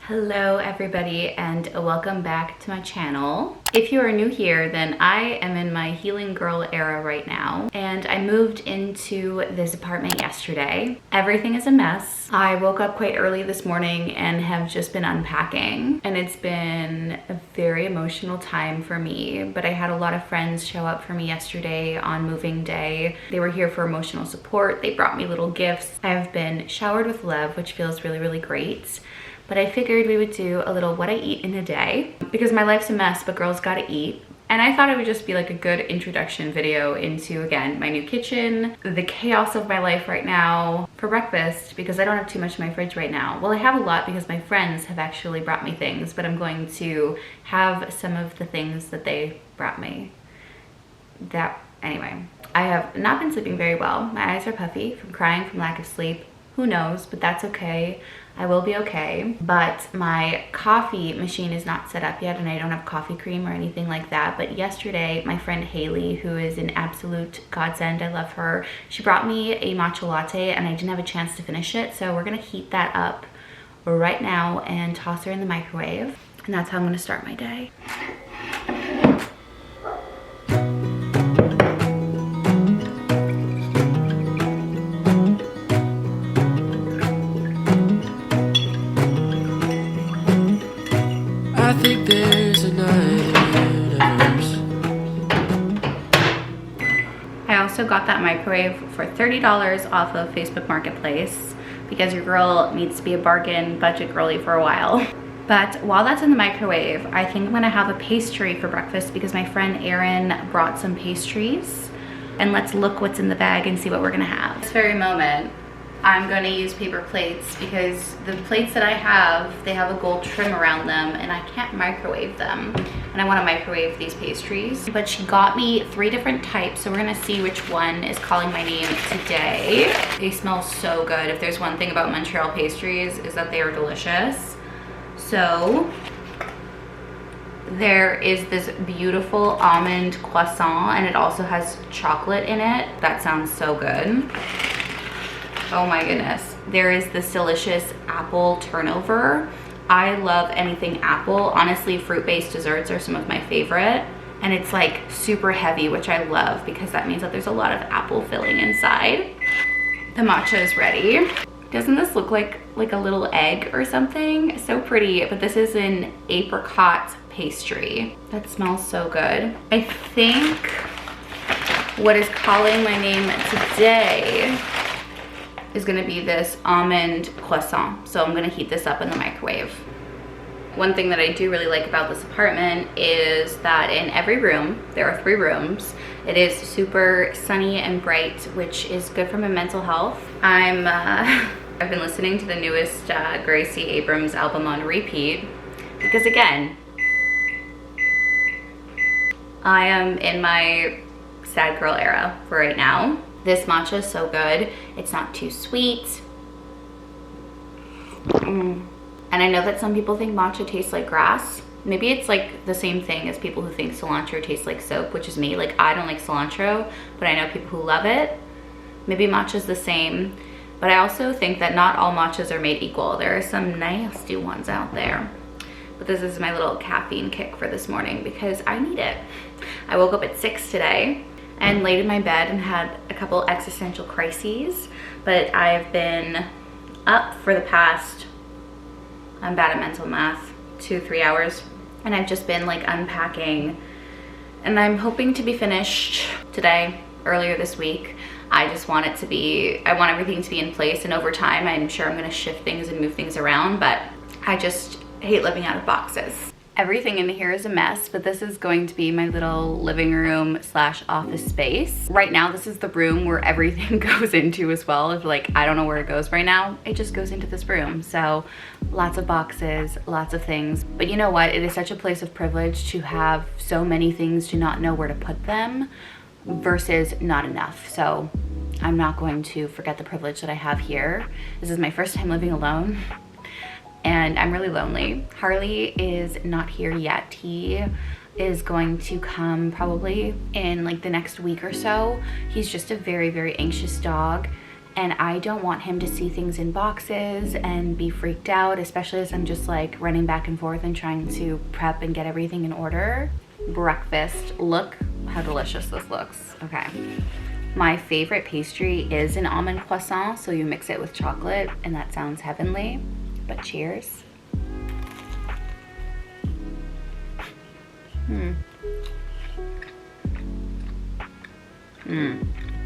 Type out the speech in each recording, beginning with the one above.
Hello everybody and welcome back to my channel. If you are new here, then I am in my healing girl era right now, and I moved into this apartment yesterday. Everything is a mess. I woke up quite early this morning and have just been unpacking, and it's been a very emotional time for me, but I had a lot of friends show up for me yesterday on moving day. They were here for emotional support. They brought me little gifts. I have been showered with love, which feels really great. But I figured we would do a little what I eat in a day because my life's a mess, but girls gotta eat. And I thought it would just be like a good introduction video into, again, my new kitchen, the chaos of my life right now for breakfast, because I don't have too much in my fridge right now. Well, I have a lot because my friends have actually brought me things, but I'm going to have some of the things that they brought me. Anyway, I have not been sleeping very well. My eyes are puffy from crying, from lack of sleep. Who knows, but that's okay. I will be okay. But my coffee machine is not set up yet, and I don't have coffee cream or anything like that. But yesterday, my friend Haley, who is an absolute godsend, I love her, she brought me a matcha latte, and I didn't have a chance to finish it. So we're gonna heat that up right now and toss her in the microwave. And that's how I'm gonna start my day. I think there's a universe. I also got that microwave for $30 off of Facebook Marketplace because your girl needs to be a bargain budget girly for a while. But while that's in the microwave, I think I'm gonna have a pastry for breakfast because my friend Erin brought some pastries. And let's look what's in the bag and see what we're gonna have. This very moment, I'm going to use paper plates because the plates that I have, they have a gold trim around them and I can't microwave them. And I want to microwave these pastries. But she got me 3 different types, so we're going to see which one is calling my name today. They smell so good. If there's one thing about Montreal pastries is that they are delicious. So there is this beautiful almond croissant, and it also has chocolate in it. That sounds so good. Oh my goodness. There is this delicious apple turnover. I love anything apple. Honestly, fruit-based desserts are some of my favorite. And it's like super heavy, which I love because that means that there's a lot of apple filling inside. The matcha is ready. Doesn't this look like a little egg or something? So pretty, but this is an apricot pastry. That smells so good. I think what is calling my name today is gonna be this almond croissant. So I'm gonna heat this up in the microwave. One thing that I do really like about this apartment is that in every room, there are 3 rooms, it is super sunny and bright, which is good for my mental health. I've been listening to the newest Gracie Abrams album on repeat because, again, I am in my sad girl era for right now. This matcha is so good. It's not too sweet. And I know that some people think matcha tastes like grass. Maybe it's like the same thing as people who think cilantro tastes like soap, which is me. Like, I don't like cilantro, but I know people who love it. Maybe matcha's the same. But I also think that not all matchas are made equal. There are some nasty ones out there. But this is my little caffeine kick for this morning because I need it. I woke up at 6 today and laid in my bed and had a couple existential crises, but I've been up for the past, I'm bad at mental math, 2-3 hours, and I've just been like unpacking, and I'm hoping to be finished today, earlier this week. I just want I want everything to be in place, and over time I'm sure I'm gonna shift things and move things around, but I just hate living out of boxes. Everything in here is a mess, but this is going to be my little living room / office space. Right now, this is the room where everything goes into as well. If like, I don't know where it goes right now, it just goes into this room. So lots of boxes, lots of things. But you know what? It is such a place of privilege to have so many things to not know where to put them versus not enough. So I'm not going to forget the privilege that I have here. This is my first time living alone, and I'm really lonely. Harley is not here yet. He is going to come probably in like the next week or so. He's just a very anxious dog, and I don't want him to see things in boxes and be freaked out, especially as I'm just like running back and forth and trying to prep and get everything in order. Breakfast, look how delicious this looks. Okay. My favorite pastry is an almond croissant, so you mix it with chocolate and that sounds heavenly, but cheers.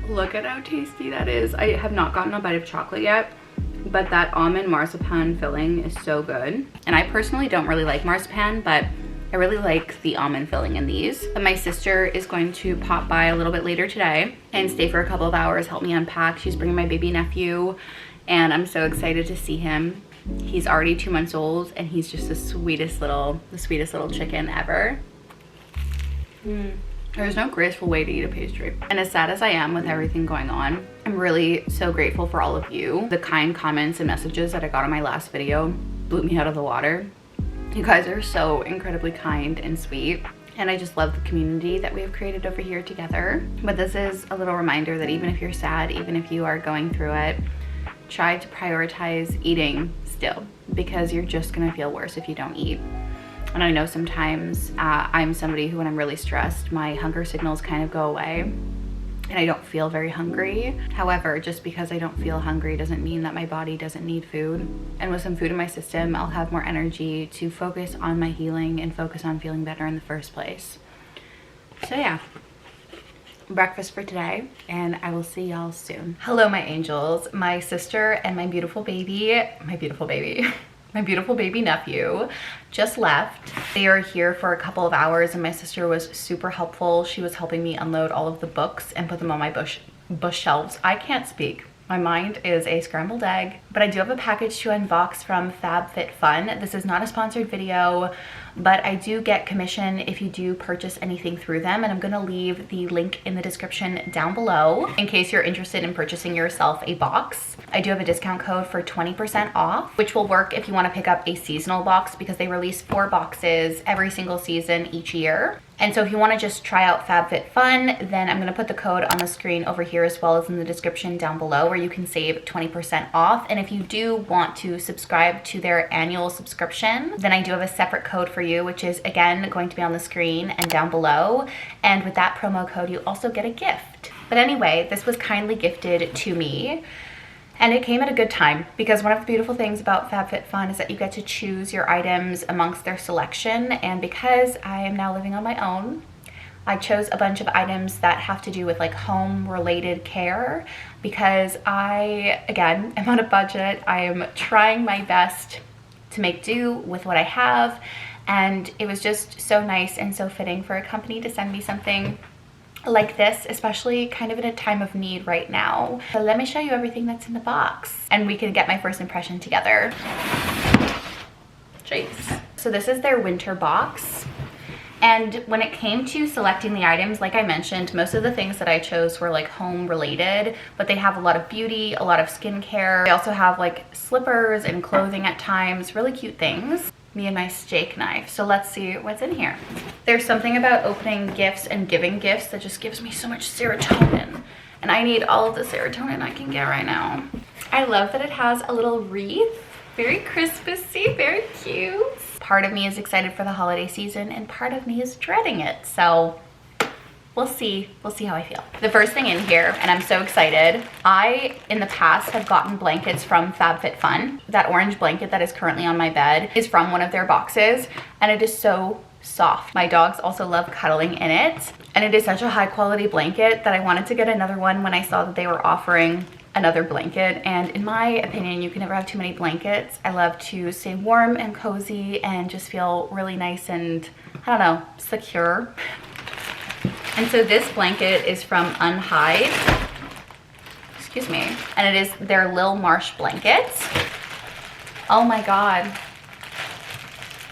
Look at how tasty that is. I have not gotten a bite of chocolate yet, but that almond marzipan filling is so good. And I personally don't really like marzipan, but I really like the almond filling in these. But my sister is going to pop by a little bit later today and stay for a couple of hours, help me unpack. She's bringing my baby nephew, and I'm so excited to see him. He's already 2 months old, and he's just the sweetest little chicken ever. There's no graceful way to eat a pastry. And as sad as I am with everything going on, I'm really so grateful for all of you. The kind comments and messages that I got on my last video blew me out of the water. You guys are so incredibly kind and sweet. And I just love the community that we have created over here together. But this is a little reminder that even if you're sad, even if you are going through it, try to prioritize eating still, because you're just gonna feel worse if you don't eat. And I know sometimes I'm somebody who, when I'm really stressed, my hunger signals kind of go away and I don't feel very hungry. However, just because I don't feel hungry doesn't mean that my body doesn't need food. And with some food in my system, I'll have more energy to focus on my healing and focus on feeling better in the first place. So yeah, breakfast for today, and I will see y'all soon. Hello, my angels. My sister and my beautiful baby nephew just left. They are here for a couple of hours, and my sister was super helpful. She was helping me unload all of the books and put them on my bush shelves. I can't speak. My mind is a scrambled egg, but I do have a package to unbox from FabFitFun. This is not a sponsored video, but I do get commission if you do purchase anything through them, and I'm gonna leave the link in the description down below in case you're interested in purchasing yourself a box. I do have a discount code for 20% off, which will work if you wanna pick up a seasonal box, because they release 4 boxes every single season each year. And so if you wanna just try out FabFitFun, then I'm gonna put the code on the screen over here as well as in the description down below, where you can save 20% off. And if you do want to subscribe to their annual subscription, then I do have a separate code for you, which is again going to be on the screen and down below. And with that promo code, you also get a gift. But anyway, this was kindly gifted to me. And it came at a good time, because one of the beautiful things about FabFitFun is that you get to choose your items amongst their selection. And because I am now living on my own, I chose a bunch of items that have to do with like home related care, because I, again, am on a budget. I am trying my best to make do with what I have. And it was just so nice and so fitting for a company to send me something like this, especially kind of in a time of need right now. So let me show you everything that's in the box, and we can get my first impression together. Jeez. So this is their winter box. And when it came to selecting the items, like I mentioned, most of the things that I chose were like home related, but they have a lot of beauty, a lot of skincare. They also have like slippers and clothing at times, really cute things. Me and my steak knife. So let's see what's in here. There's something about opening gifts and giving gifts that just gives me so much serotonin. And I need all of the serotonin I can get right now. I love that it has a little wreath. Very Christmassy, very cute. Part of me is excited for the holiday season and part of me is dreading it. So we'll see how I feel. The first thing in here, and I'm so excited, I in the past have gotten blankets from FabFitFun. That orange blanket that is currently on my bed is from one of their boxes, and it is so soft. My dogs also love cuddling in it, and it is such a high quality blanket that I wanted to get another one when I saw that they were offering another blanket. And in my opinion, you can never have too many blankets. I love to stay warm and cozy and just feel really nice and, I don't know, secure. And so this blanket is from Unhide, excuse me, and it is their Lil Marsh blanket. Oh my God,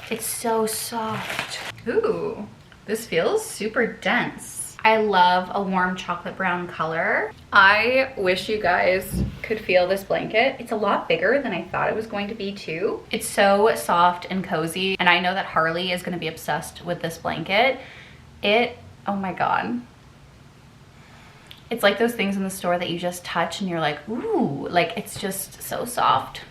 it's so soft. Ooh, this feels super dense. I love a warm chocolate brown color. I wish you guys could feel this blanket. It's a lot bigger than I thought it was going to be too. It's so soft and cozy, and I know that Harley is gonna be obsessed with this blanket. Oh my God. It's like those things in the store that you just touch and you're like, ooh, like it's just so soft.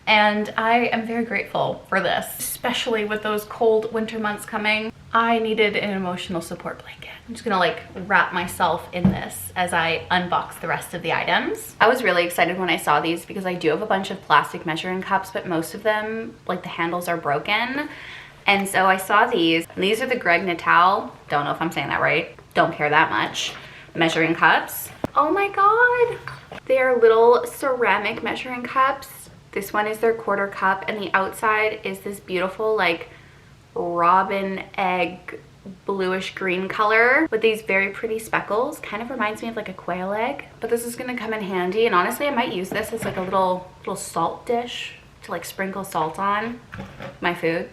And I am very grateful for this, especially with those cold winter months coming. I needed an emotional support blanket. I'm just gonna like wrap myself in this as I unbox the rest of the items. I was really excited when I saw these because I do have a bunch of plastic measuring cups, but most of them, like the handles are broken. And so I saw these, and these are the Greg Natal, don't know if I'm saying that right, don't care that much, measuring cups. Oh my God, they are little ceramic measuring cups. This one is their quarter cup, and the outside is this beautiful like robin egg bluish green color with these very pretty speckles. Kind of reminds me of like a quail egg, but this is gonna come in handy. And honestly, I might use this as like a little salt dish to like sprinkle salt on my food,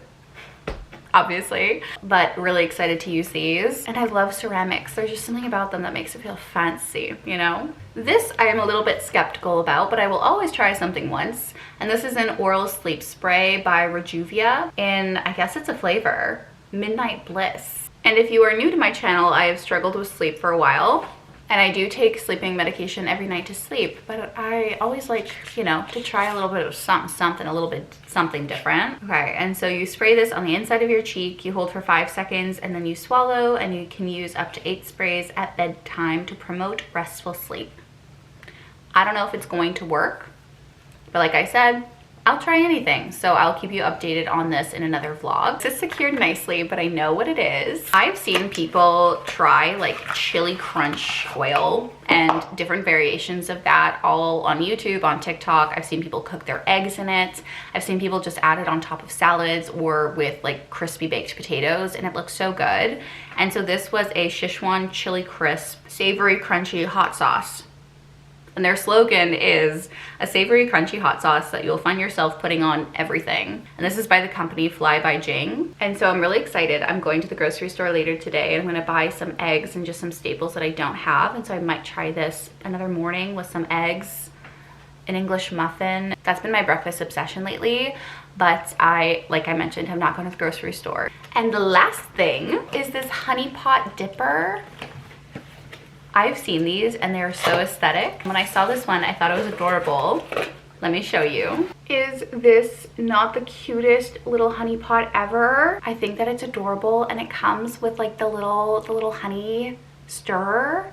obviously, but really excited to use these. And I love ceramics. There's just something about them that makes it feel fancy, you know? This I am a little bit skeptical about, but I will always try something once. And this is an oral sleep spray by Rejuvia, and I guess it's a flavor, Midnight Bliss. And if you are new to my channel, I have struggled with sleep for a while. And I do take sleeping medication every night to sleep, but I always like, you know, to try a little bit of something different. Okay, and so you spray this on the inside of your cheek, you hold for 5 seconds, and then you swallow, and you can use up to 8 sprays at bedtime to promote restful sleep. I don't know if it's going to work, but like I said, I'll try anything, so I'll keep you updated on this in another vlog. It's secured nicely, but I know what it is. I've seen people try like chili crunch oil and different variations of that all on YouTube, on TikTok. I've seen people cook their eggs in it. I've seen people just add it on top of salads or with like crispy baked potatoes, and it looks so good. And so this was a Szechuan chili crisp, savory crunchy hot sauce. And their slogan is a savory, crunchy hot sauce that you'll find yourself putting on everything. And this is by the company Fly by Jing. And so I'm really excited. I'm going to the grocery store later today, and I'm gonna buy some eggs and just some staples that I don't have. And so I might try this another morning with some eggs, an English muffin. That's been my breakfast obsession lately, but like I mentioned, have not gone to the grocery store. And the last thing is this honey pot dipper. I've seen these and they're so aesthetic. When I saw this one, I thought it was adorable. Let me show you. Is this not the cutest little honey pot ever? I think that it's adorable, and it comes with like the little honey stirrer.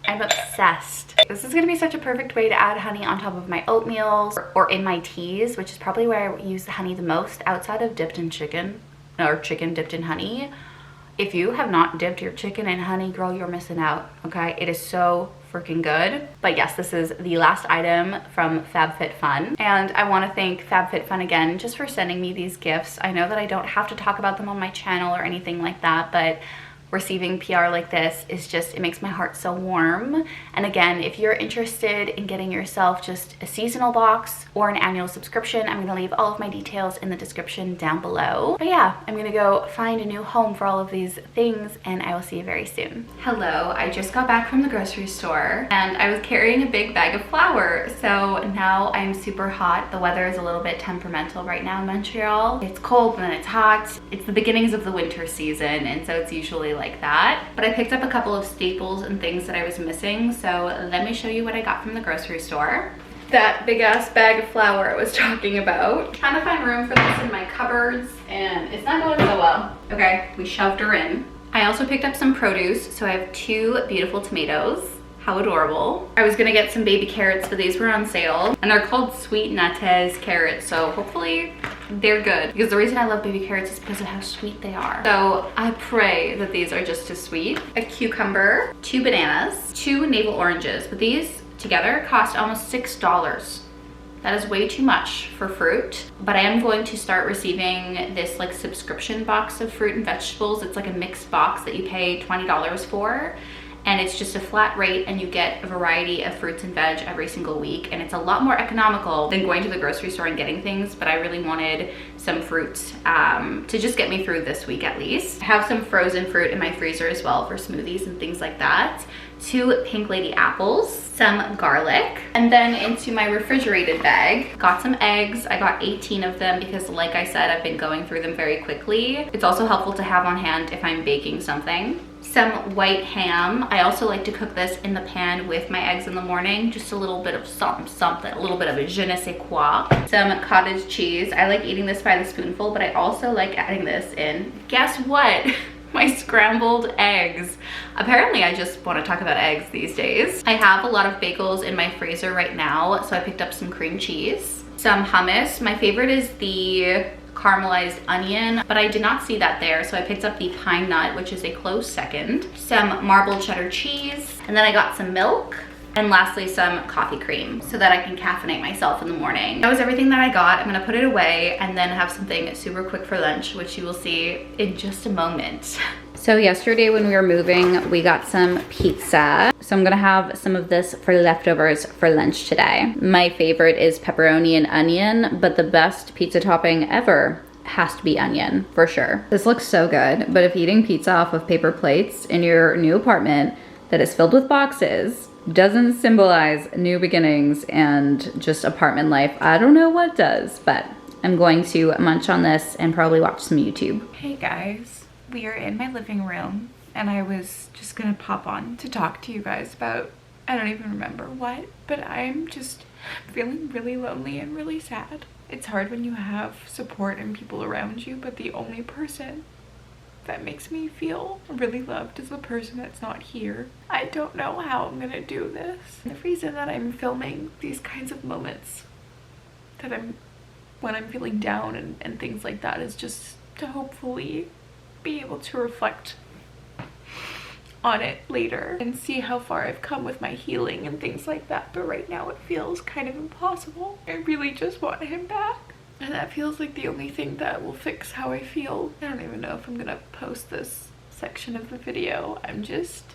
I'm obsessed. This is gonna be such a perfect way to add honey on top of my oatmeals or in my teas, which is probably where I use the honey the most outside of dipped in chicken, or chicken dipped in honey. If you have not dipped your chicken in honey, girl, you're missing out, okay? It is so freaking good. But yes, this is the last item from FabFitFun. And I wanna thank FabFitFun again just for sending me these gifts. I know that I don't have to talk about them on my channel or anything like that, but receiving PR like this is just, it makes my heart so warm. And again, if you're interested in getting yourself just a seasonal box or an annual subscription, I'm gonna leave all of my details in the description down below. But yeah, I'm gonna go find a new home for all of these things, and I will see you very soon. Hello, I just got back from the grocery store and I was carrying a big bag of flour. So now I'm super hot. The weather is a little bit temperamental right now in Montreal. It's cold and then it's hot. It's the beginnings of the winter season, and so it's usually like that. But I picked up a couple of staples and things that I was missing, so let me show you what I got from the grocery store. That big ass bag of flour I was talking about. Trying to find room for this in my cupboards, and it's not going so well. Okay, we shoved her in. I also picked up some produce, so I have 2 beautiful tomatoes. How adorable. I was gonna get some baby carrots, but these were on sale, and they're called Sweet Nates carrots, so hopefully they're good, because the reason I love baby carrots is because of how sweet they are. So I pray that these are just as sweet. A cucumber, 2 bananas, 2 navel oranges, but these together cost almost $6. That is way too much for fruit, but I am going to start receiving this like subscription box of fruit and vegetables. It's like a mixed box that you pay $20 for. And it's just a flat rate, and you get a variety of fruits and veg every single week. And it's a lot more economical than going to the grocery store and getting things, but I really wanted some fruits to just get me through this week at least. I have some frozen fruit in my freezer as well for smoothies and things like that. 2 Pink Lady apples. some garlic, and then into my refrigerated bag, got some eggs. I got 18 of them because like I said, I've been going through them very quickly. It's also helpful to have on hand if I'm baking something. Some white ham. I also like to cook this in the pan with my eggs in the morning. Just a little bit of something, a little bit of a je ne sais quoi. Some cottage cheese. I like eating this by the spoonful, but I also like adding this in. Guess what? My scrambled eggs. Apparently I just want to talk about eggs these days. I have a lot of bagels in my freezer right now, so I picked up some cream cheese. Some hummus. My favorite is the caramelized onion, but I did not see that there, so I picked up the pine nut, which is a close second. Some marbled cheddar cheese, and then I got some milk, and lastly some coffee cream so that I can caffeinate myself in the morning. That was everything that I got. I'm gonna put it away and then have something super quick for lunch, which you will see in just a moment. So yesterday when we were moving, we got some pizza. So I'm gonna have some of this for leftovers for lunch today. My favorite is pepperoni and onion, but the best pizza topping ever has to be onion, for sure. This looks so good, but if eating pizza off of paper plates in your new apartment that is filled with boxes doesn't symbolize new beginnings and just apartment life, I don't know what does, but I'm going to munch on this and probably watch some YouTube. Hey guys, we are in my living room and I was just gonna pop on to talk to you guys about, I don't even remember what, but I'm just feeling really lonely and really sad. It's hard when you have support and people around you, but the only person that makes me feel really loved is the person that's not here. I don't know how I'm gonna do this. The reason that I'm filming these kinds of moments that when I'm feeling down and things like that is just to hopefully be able to reflect on it later and see how far I've come with my healing and things like that. But right now it feels kind of impossible. I really just want him back. And that feels like the only thing that will fix how I feel. I don't even know if I'm gonna post this section of the video. I'm just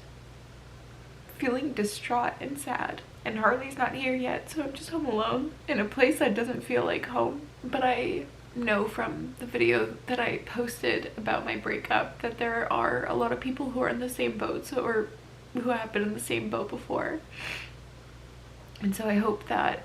feeling distraught and sad. And Harley's not here yet, so I'm just home alone in a place that doesn't feel like home. But I know from the video that I posted about my breakup that there are a lot of people who are in the same boat, or who have been in the same boat before. And so I hope that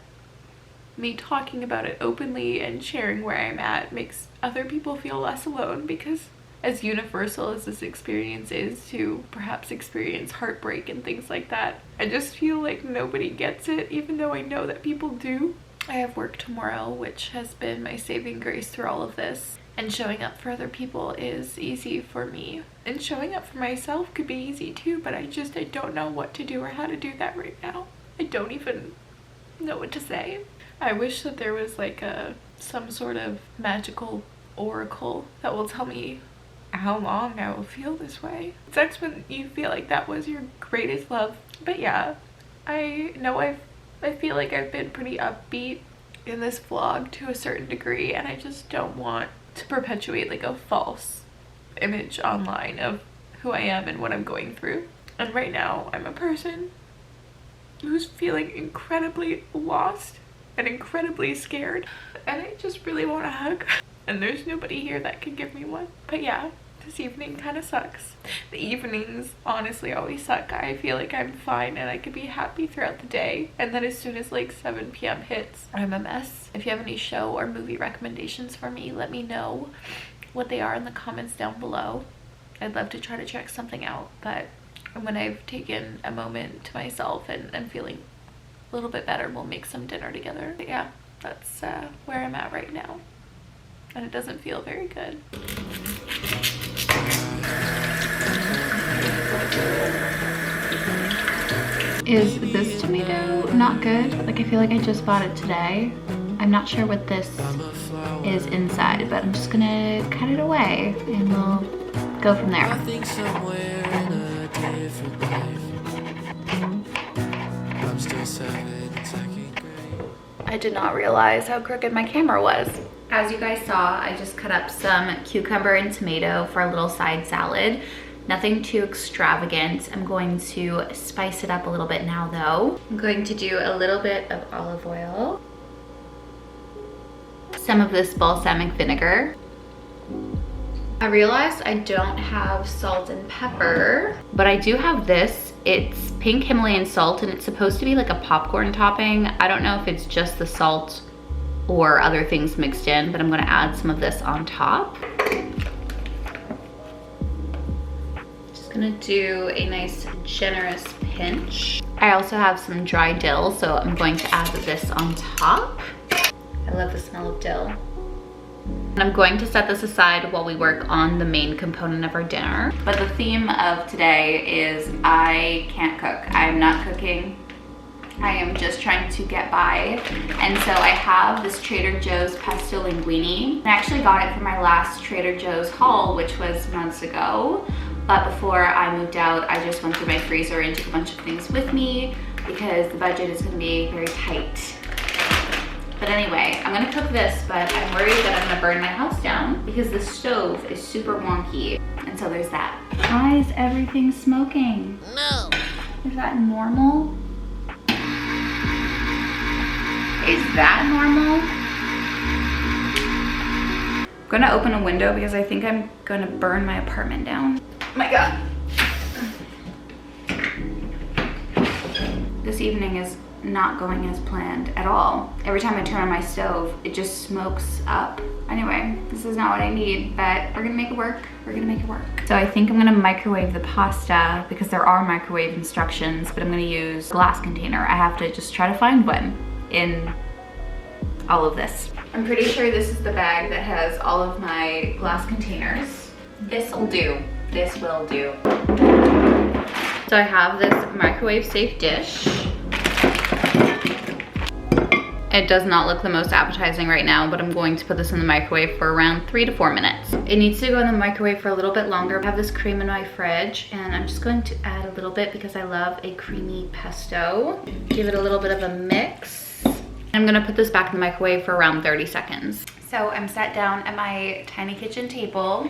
me talking about it openly and sharing where I'm at makes other people feel less alone, because as universal as this experience is to perhaps experience heartbreak and things like that, I just feel like nobody gets it, even though I know that people do. I have work tomorrow, which has been my saving grace through all of this, and showing up for other people is easy for me, and showing up for myself could be easy too, but I don't know what to do or how to do that right now. I don't even know what to say. I wish that there was like some sort of magical oracle that will tell me how long I will feel this way. It sucks when you feel like that was your greatest love. But yeah, I know I feel like I've been pretty upbeat in this vlog to a certain degree, and I just don't want to perpetuate like a false image online of who I am and what I'm going through. And right now I'm a person who's feeling incredibly lost and incredibly scared, and I just really want a hug, and there's nobody here that can give me one. But yeah, this evening kind of sucks. The evenings honestly always suck. I feel like I'm fine and I could be happy throughout the day, and then as soon as like 7 p.m. hits, I'm a mess. If you have any show or movie recommendations for me, let me know what they are in the comments down below. I'd love to try to check something out, but when I've taken a moment to myself and feeling a little bit better, we'll make some dinner together. But yeah, that's where I'm at right now, and it doesn't feel very good. Is this tomato not good? Like, I feel like I just bought it today. I'm not sure what this is inside, but I'm just gonna cut it away and we'll go from there. I think somewhere in a different life, I'm still 7 in second grade. I did not realize how crooked my camera was. As you guys saw, I just cut up some cucumber and tomato for a little side salad. Nothing too extravagant. I'm going to spice it up a little bit now though. I'm going to do a little bit of olive oil, some of this balsamic vinegar, I realized I don't have salt and pepper, but I do have this. It's pink Himalayan salt and it's supposed to be like a popcorn topping. I don't know if it's just the salt or other things mixed in, but I'm gonna add some of this on top. Just gonna do a nice generous pinch. I also have some dry dill, so I'm going to add this on top. I love the smell of dill. And I'm going to set this aside while we work on the main component of our dinner. But the theme of today is I can't cook. I am not cooking. I am just trying to get by. And so I have this Trader Joe's pesto linguine. I actually got it from my last Trader Joe's haul, which was months ago. But before I moved out, I just went through my freezer and took a bunch of things with me because the budget is gonna be very tight. But anyway, I'm gonna cook this, but I'm worried that I'm gonna burn my house down because the stove is super wonky. And so there's that. Why is everything smoking? No. Is that normal? Is that normal? I'm gonna open a window because I think I'm gonna burn my apartment down. Oh my God. This evening is not going as planned at all. Every time I turn on my stove, it just smokes up. Anyway, this is not what I need, but we're gonna make it work. We're gonna make it work. So I think I'm gonna microwave the pasta because there are microwave instructions, but I'm gonna use a glass container. I have to just try to find one in all of this. I'm pretty sure this is the bag that has all of my glass containers. This'll do. This will do. So I have this microwave safe dish. It does not look the most appetizing right now, but I'm going to put this in the microwave for around 3 to 4 minutes. It needs to go in the microwave for a little bit longer. I have this cream in my fridge and I'm just going to add a little bit because I love a creamy pesto. Give it a little bit of a mix. I'm gonna put this back in the microwave for around 30 seconds. So I'm sat down at my tiny kitchen table,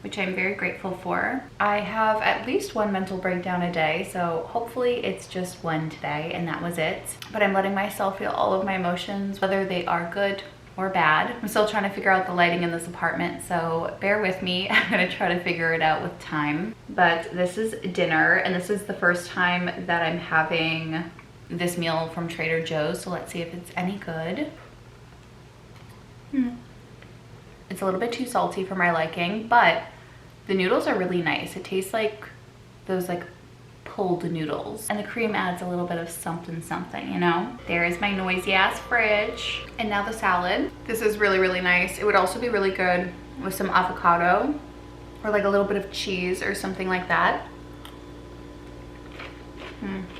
which I'm very grateful for. I have at least one mental breakdown a day, so hopefully it's just one today and that was it. But I'm letting myself feel all of my emotions, whether they are good or bad. I'm still trying to figure out the lighting in this apartment, so bear with me. I'm gonna try to figure it out with time. But this is dinner, and this is the first time that I'm having this meal from Trader Joe's, so let's see if it's any good. It's a little bit too salty for my liking, but the noodles are really nice. It tastes like those like pulled noodles, and the cream adds a little bit of something something, you know? There is my noisy ass fridge. And now the salad. This is really, really nice. It would also be really good with some avocado or like a little bit of cheese or something like that.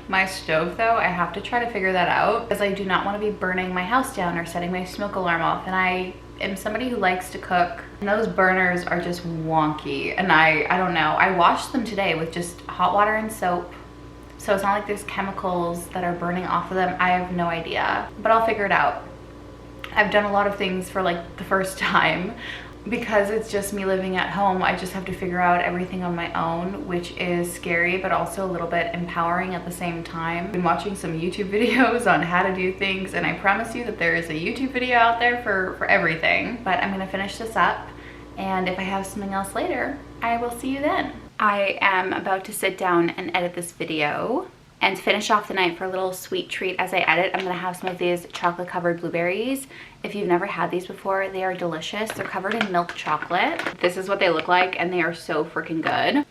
My stove though, I have to try to figure that out because I do not want to be burning my house down or setting my smoke alarm off, and I am somebody who likes to cook, and those burners are just wonky, and I don't know. I washed them today with just hot water and soap, so it's not like there's chemicals that are burning off of them. I have no idea, but I'll figure it out. I've done a lot of things for like the first time. Because it's just me living at home, I just have to figure out everything on my own, which is scary, but also a little bit empowering at the same time. I've been watching some YouTube videos on how to do things, and I promise you that there is a YouTube video out there for everything. But I'm gonna finish this up, and if I have something else later, I will see you then. I am about to sit down and edit this video. And to finish off the night for a little sweet treat as I edit, I'm gonna have some of these chocolate covered blueberries. If you've never had these before, they are delicious. They're covered in milk chocolate. This is what they look like, and they are so freaking good.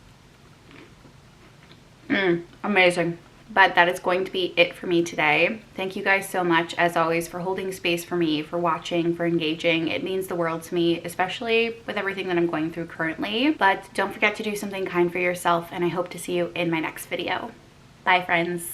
Amazing. But that is going to be it for me today. Thank you guys so much, as always, for holding space for me, for watching, for engaging. It means the world to me, especially with everything that I'm going through currently. But don't forget to do something kind for yourself, and I hope to see you in my next video. Bye, friends.